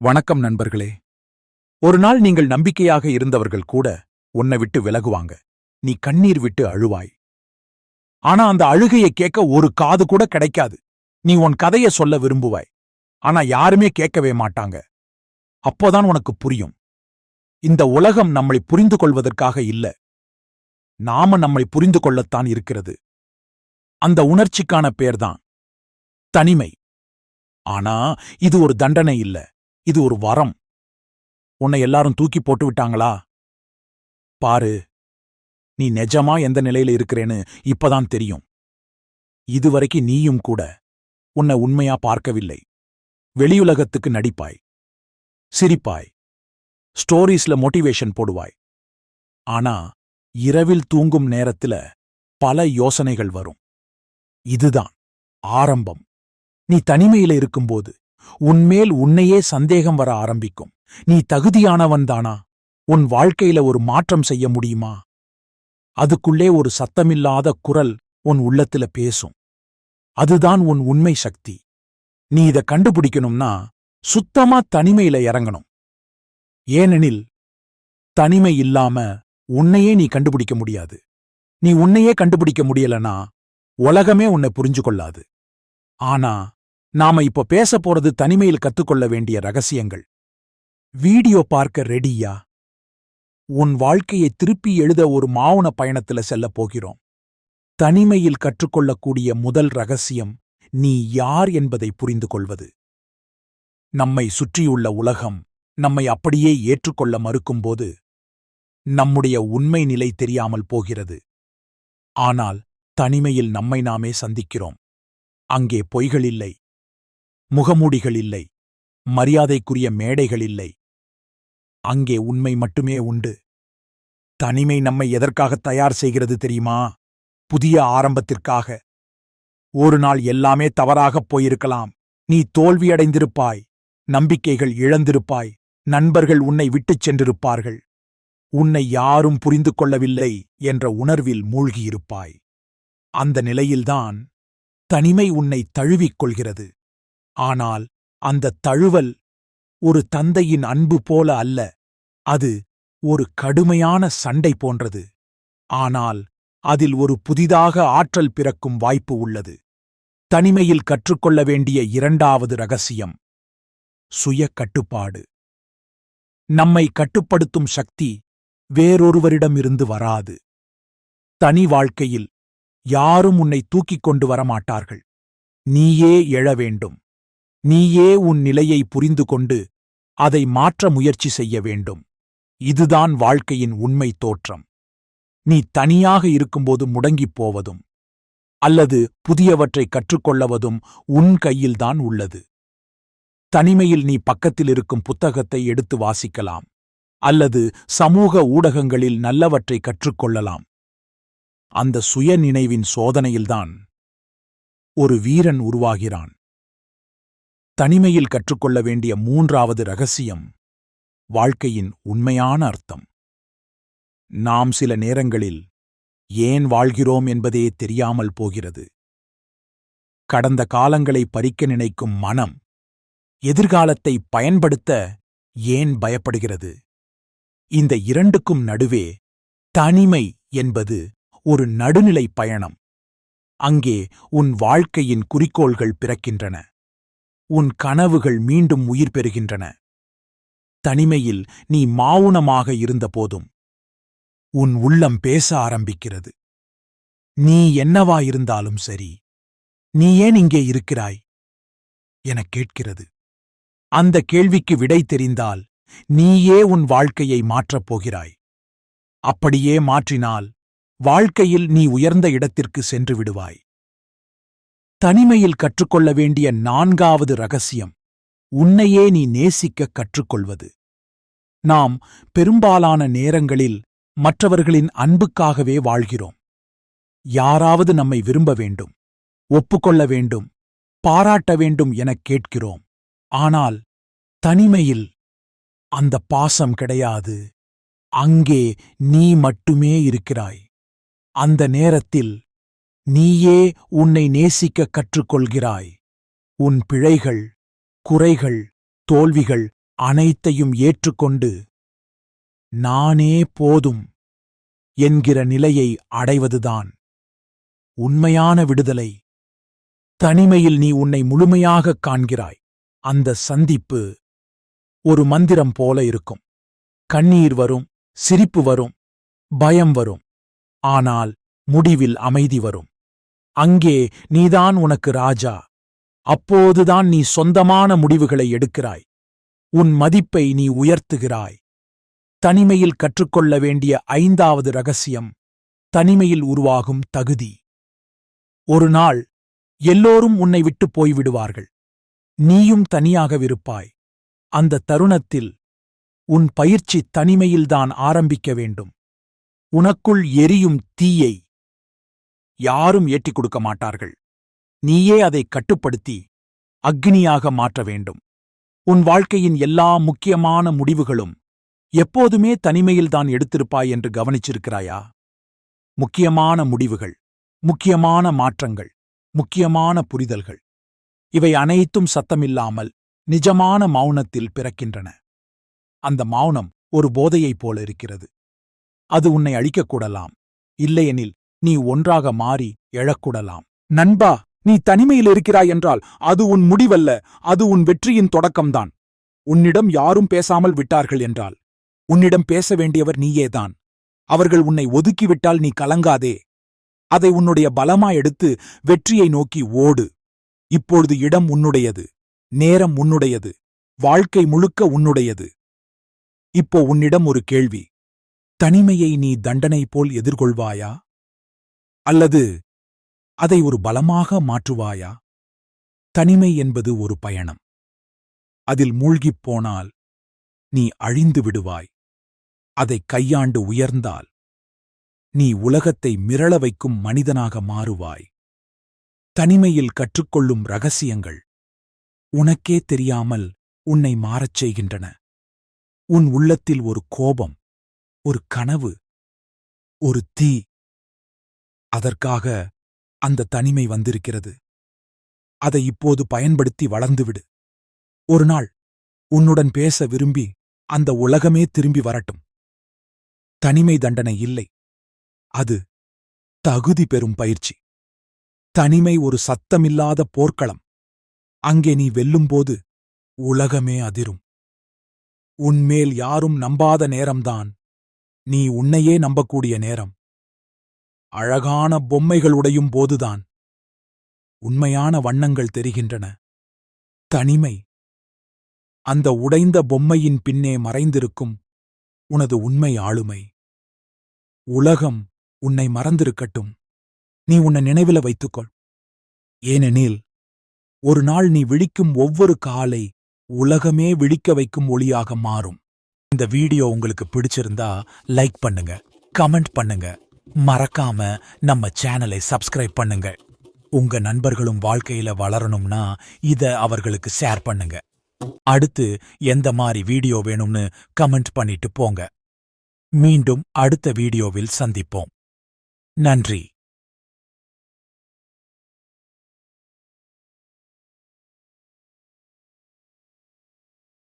வணக்கம் நண்பர்களே. ஒரு நாள் நீங்கள் நம்பிக்கையாக இருந்தவர்கள் கூட உன்னை விட்டு விலகுவாங்க. நீ கண்ணீர் விட்டு அழுவாய். ஆனா அந்த அழுகையை கேட்க ஒரு காது கூட கிடைக்காது. நீ உன் கதைய சொல்ல விரும்புவாய். ஆனா யாருமே கேட்கவே மாட்டாங்க. அப்போதான் உனக்கு புரியும். இந்த உலகம் நம்மளை புரிந்து கொள்வதற்காக இல்ல. நாம நம்மை புரிந்து கொள்ளத்தான் இருக்கிறது. அந்த உணர்ச்சிக்கான பேர்தான் தனிமை. ஆனா இது ஒரு தண்டனை இல்ல. இது ஒரு வரம். உன்னை எல்லாரும் தூக்கி போட்டு விட்டாங்களா? பாரு, நீ நிஜமா எந்த நிலையில இருக்கிறேன்னு இப்பதான் தெரியும். இதுவரைக்கும் நீயும் கூட உன்னை உண்மையா பார்க்கவில்லை. வெளியுலகத்துக்கு நடிப்பாய், சிரிப்பாய், ஸ்டோரீஸ்ல மோட்டிவேஷன் போடுவாய். ஆனா இரவில் தூங்கும் நேரத்துல பல யோசனைகள் வரும். இதுதான் ஆரம்பம். நீ தனிமையில இருக்கும்போது உன்மேல் உன்னையே சந்தேகம் வர ஆரம்பிக்கும். நீ தகுதியானவன்தானா? உன் வாழ்க்கையில ஒரு மாற்றம் செய்ய முடியுமா? அதுக்குள்ளே ஒரு சத்தமில்லாத குரல் உன் உள்ளத்துல பேசும். அதுதான் உன் உண்மை சக்தி. நீ இத கண்டுபிடிக்கணும்னா சுத்தமா தனிமையில இறங்கணும். ஏனெனில் தனிமை இல்லாம உன்னையே நீ கண்டுபிடிக்க முடியாது. நீ உன்னையே கண்டுபிடிக்க முடியலனா உலகமே உன்னை புரிஞ்சு கொள்ளாது. ஆனா நாம இப்ப பேச போறது தனிமையில் கத்துக்கொள்ள வேண்டிய ரகசியங்கள். வீடியோ பார்க்க ரெடியா? உன் வாழ்க்கையை திருப்பி எழுத ஒரு மௌன பயணத்துல செல்லப் போகிறோம். தனிமையில் கற்றுக்கொள்ளக்கூடிய முதல் ரகசியம் நீ யார் என்பதை புரிந்து கொள்வது. நம்மை சுற்றியுள்ள உலகம் நம்மை அப்படியே ஏற்றுக்கொள்ள மறுக்கும்போது நம்முடைய உண்மை நிலை தெரியாமல் போகிறது. ஆனால் தனிமையில் நம்மை நாமே சந்திக்கிறோம். அங்கே பொய்கள் இல்லை, முகமூடிகள் இல்லை, மரியாதைக்குரிய மேடைகள் இல்லை. அங்கே உண்மை மட்டுமே உண்டு. தனிமை நம்மை எதற்காக தயார் செய்கிறது தெரியுமா? புதிய ஆரம்பத்திற்காக. ஒரு நாள் எல்லாமே தவறாகப் போயிருக்கலாம். நீ தோல்வியடைந்திருப்பாய், நம்பிக்கைகள் இழந்திருப்பாய், நண்பர்கள் உன்னை விட்டுச் சென்றிருப்பார்கள். உன்னை யாரும் புரிந்து கொள்ளவில்லை என்ற உணர்வில் மூழ்கியிருப்பாய். அந்த நிலையில்தான் தனிமை உன்னை தழுவிக் கொள்கிறது. ஆனால் அந்த தழுவல் ஒரு தந்தையின் அன்பு போல அல்ல. அது ஒரு கடுமையான சண்டை போன்றது. ஆனால் அதில் ஒரு புதிதாக ஆற்றல் பிறக்கும் வாய்ப்பு உள்ளது. தனிமையில் கற்றுக்கொள்ள வேண்டிய இரண்டாவது ரகசியம் சுய கட்டுப்பாடு. நம்மை கட்டுப்படுத்தும் சக்தி வேறொருவரிடமிருந்து வராது. தனி வாழ்க்கையில் யாரும் உன்னை தூக்கிக் கொண்டு வரமாட்டார்கள். நீயே எழ வேண்டும். நீயே உன் நிலையை புரிந்து கொண்டு அதை மாற்ற முயற்சி செய்ய வேண்டும். இதுதான் வாழ்க்கையின் உண்மை தோற்றம். நீ தனியாக இருக்கும்போது முடங்கிப் போவதும் அல்லது புதியவற்றை கற்றுக்கொள்ளவதும் உன் கையில்தான் உள்ளது. தனிமையில் நீ பக்கத்தில் இருக்கும் புத்தகத்தை எடுத்து வாசிக்கலாம் அல்லது சமூக ஊடகங்களில் நல்லவற்றை கற்றுக்கொள்ளலாம். அந்த சுய நினைவின் சோதனையில்தான் ஒரு வீரன் உருவாகிறான். தனிமையில் கற்றுக்கொள்ள வேண்டிய மூன்றாவது ரகசியம் வாழ்க்கையின் உண்மையான அர்த்தம். நாம் சில நேரங்களில் ஏன் வாழ்கிறோம் என்பதே தெரியாமல் போகிறது. கடந்த காலங்களை பறிக்க நினைக்கும் மனம் எதிர்காலத்தை பயன்படுத்த ஏன் பயப்படுகிறது? இந்த இரண்டுக்கும் நடுவே தனிமை என்பது ஒரு நடுநிலை பயணம். அங்கே உன் வாழ்க்கையின் குறிக்கோள்கள் பிறக்கின்றன. உன் கனவுகள் மீண்டும் உயிர் பெறுகின்றன. தனிமையில் நீ மௌனமாக இருந்தபோதும் உன் உள்ளம் பேச ஆரம்பிக்கிறது. நீ என்னவாயிருந்தாலும் சரி, நீ ஏன் இங்கே இருக்கிறாய் எனக் கேட்கிறது. அந்த கேள்விக்கு விடை தெரிந்தால் நீயே உன் வாழ்க்கையை மாற்றப் போகிறாய். அப்படியே மாற்றினால் வாழ்க்கையில் நீ உயர்ந்த இடத்திற்கு சென்று விடுவாய். தனிமையில் கற்றுக்கொள்ள வேண்டிய நான்காவது ரகசியம் உன்னையே நீ நேசிக்க கற்றுக்கொள்வது. நாம் பெரும்பாலான நேரங்களில் மற்றவர்களின் அன்புக்காகவே வாழ்கிறோம். யாராவது நம்மை விரும்ப வேண்டும், ஒப்புக்கொள்ள வேண்டும், பாராட்ட வேண்டும் எனக் கேட்கிறோம். ஆனால் தனிமையில் அந்த பாசம் கிடையாது. அங்கே நீ மட்டுமே இருக்கிறாய். அந்த நேரத்தில் நீயே உன்னை நேசிக்க கற்றுக்கொள்கிறாய். உன் பிழைகள், குறைகள், தோல்விகள் அனைத்தையும் ஏற்றுக்கொண்டு நானே போதும் என்கிற நிலையை அடைவதுதான் உண்மையான விடுதலை. தனிமையில் நீ உன்னை முழுமையாகக் காண்கிறாய். அந்த சந்திப்பு ஒரு மந்திரம் போல இருக்கும். கண்ணீர் வரும், சிரிப்பு வரும், பயம் வரும். ஆனால் முடிவில் அமைதி வரும். அங்கே நீதான் உனக்கு ராஜா. அப்போதுதான் நீ சொந்தமான முடிவுகளை எடுக்கிறாய். உன் மதிப்பை நீ உயர்த்துகிறாய். தனிமையில் கற்றுக்கொள்ள வேண்டிய 5வது ரகசியம் தனிமையில் உருவாகும் தகுதி. ஒரு நாள் எல்லோரும் உன்னை விட்டு போய்விடுவார்கள். நீயும் தனியாகவிருப்பாய். அந்த தருணத்தில் உன் பயிற்சி தனிமையில்தான் ஆரம்பிக்க வேண்டும். உனக்குள் எரியும் தீயை யாரும் ஏற்றிக் கொடுக்க மாட்டார்கள். நீயே அதை கட்டுப்படுத்தி அக்னியாக மாற்ற வேண்டும். உன் வாழ்க்கையின் எல்லா முக்கியமான முடிவுகளும் எப்போதுமே தனிமையில்தான் எடுத்திருப்பாய் என்று கவனிச்சிருக்கிறாயா? முக்கியமான முடிவுகள், முக்கியமான மாற்றங்கள், முக்கியமான புரிதல்கள், இவை அனைத்தும் சத்தமில்லாமல் நிஜமான மௌனத்தில் பிறக்கின்றன. அந்த மௌனம் ஒரு போதையைப் போல இருக்கிறது. அது உன்னை அழிக்கக்கூடலாம், இல்லையெனில் நீ ஒன்றாக மாறி எழக்கூடலாம். நண்பா, நீ தனிமையில் இருக்கிறாய் என்றால் அது உன் முடிவல்ல, அது உன் வெற்றியின் தொடக்கம்தான். உன்னிடம் யாரும் பேசாமல் விட்டார்கள் என்றால் உன்னிடம் பேச வேண்டியவர் நீயேதான். அவர்கள் உன்னை ஒதுக்கிவிட்டால் நீ கலங்காதே. அதை உன்னுடைய பலமா எடுத்து வெற்றியை நோக்கி ஓடு. இப்பொழுது இடம் உன்னுடையது, நேரம் உன்னுடையது, வாழ்க்கை முழுக்க உன்னுடையது. இப்போ உன்னிடம் ஒரு கேள்வி. தனிமையை நீ தண்டனை போல் எதிர்கொள்வாயா? அல்லது அதை ஒரு பலமாக மாற்றுவாயா? தனிமை என்பது ஒரு பயணம். அதில் மூழ்கிப் போனால் நீ அழிந்து விடுவாய். அதைக் கையாண்டு உயர்ந்தால் நீ உலகத்தை மிரள வைக்கும் மனிதனாக மாறுவாய். தனிமையில் கற்றுக்கொள்ளும் ரகசியங்கள் உனக்கே தெரியாமல் உன்னை மாறச் செய்கின்றன. உன் உள்ளத்தில் ஒரு கோபம், ஒரு கனவு, ஒரு தீ. அதற்காக அந்த தனிமை வந்திருக்கிறது. அதை இப்போது பயன்படுத்தி வளர்ந்துவிடு. ஒரு நாள் உன்னுடன் பேச விரும்பி அந்த உலகமே திரும்பி வரட்டும். தனிமை தண்டனை இல்லை, அது தகுதி பெறும் பயிற்சி. தனிமை ஒரு சத்தமில்லாத போர்க்களம். அங்கே நீ வெல்லும்போது உலகமே அதிரும். உன்மேல் யாரும் நம்பாத நேரம்தான் நீ உன்னையே நம்பக்கூடிய நேரம். அழகான பொம்மைகள் உடையும் போதுதான் உண்மையான வண்ணங்கள் தெரிகின்றன. தனிமை அந்த உடைந்த பொம்மையின் பின்னே மறைந்திருக்கும் உனது உண்மை ஆளுமை. உலகம் உன்னை மறந்திருக்கட்டும், நீ உன்னை நினைவில வைத்துக்கொள். ஏனெனில் ஒரு நாள் நீ விழிக்கும் ஒவ்வொரு காலை உலகமே விழிக்க வைக்கும் ஒளியாக மாறும். இந்த வீடியோ உங்களுக்கு பிடிச்சிருந்தா லைக் பண்ணுங்க, கமெண்ட் பண்ணுங்க, மறக்காம நம்ம சேனலை சப்ஸ்கிரைப் பண்ணுங்க. உங்க நண்பர்களும் வாழ்க்கையில வளரணும்னா இத அவர்களுக்கு ஷேர் பண்ணுங்க. அடுத்து எந்த மாதிரி வீடியோ வேணும்னு கமெண்ட் பண்ணிட்டு போங்க. மீண்டும் அடுத்த வீடியோவில் சந்திப்போம். நன்றி.